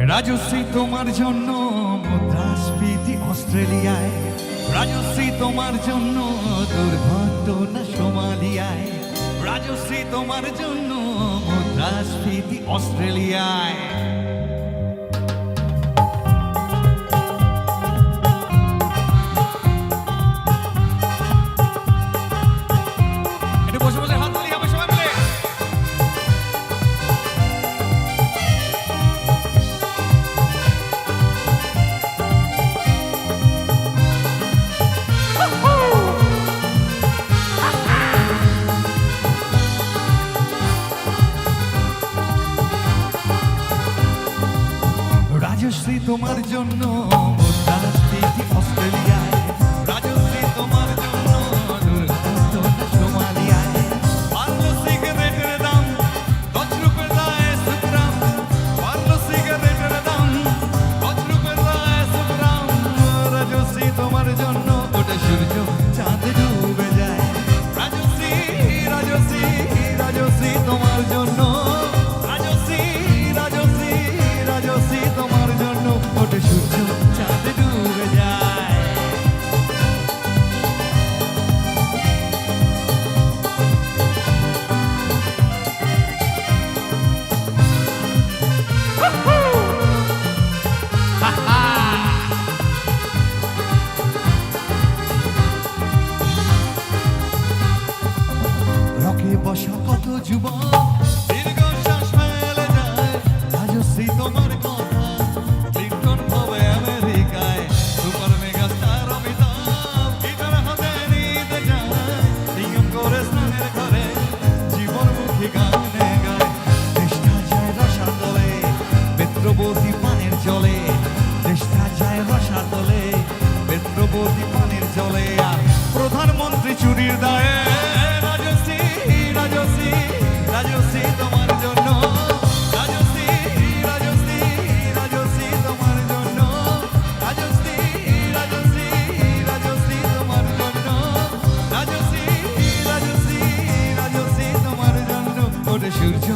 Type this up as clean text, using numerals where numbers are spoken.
রাজশ্রী তোমার জন্য মুদ্রাস্ফীতি অস্ট্রেলিয়ায়, রাজশ্রী তোমার জন্য দুর্ঘটনা সোমালিয়ায়, রাজশ্রী তোমার জন্য মুদ্রাস্ফীতি অস্ট্রেলিয়ায়। রাজশ্রী তোমার জন্য মুদ্রাস্ফীতি অস্ট্রেলিয়ায়, রাজশ্রী তোমার জন্য দুর্ঘটনা সোমালিয়ায়, বাড়লো সিগারেটের দাম 10 রুপের দায় সুগ্রাম, বাড়লো সিগারেটের দাম 10 রুপের দায় সুগ্রাম। রাজশ্রী তোমার জন্য ওটা সূর্য চাঁদ ডুবে যায়, রাজশ্রী রাজশ্রী রাজশ্রী তোমার জন্য, রাজশ্রী রাজশ্রী রাজশ্রী তোমার জন্য ওটা সূর্য চাঁদ ডুবে যায়। রকে বসা কত যুবক দীর্ঘশ্বাস ফেলে যায়, রাজশ্রী তোমার কথা ক্লিন্টন হবে আমেরিকায়, super mega star Amitabh guitar হাতে নিতে যায়, নিয়ম করে স্নানের ঘরে জীবনমুখী গানে গায়, দেশটা যায় রসার দলে বেত্রবতী পানের জলে, দেশটা যায় রসার দলে বেত্রবতী পানের জলে, আর প্রধানমন্ত্রী চুরির দায়ে রাজশ্রী রাজশ্রী রাজশ্রী তোমার জন্য, রাজশ্রী রাজশ্রী রাজশ্রী তোমার জন্য, রাজশ্রী রাজশ্রী রাজশ্রী তোমার জন্য, রাজশ্রী রাজশ্রী রাজশ্রী তোমার জন্য ওটা সূর্য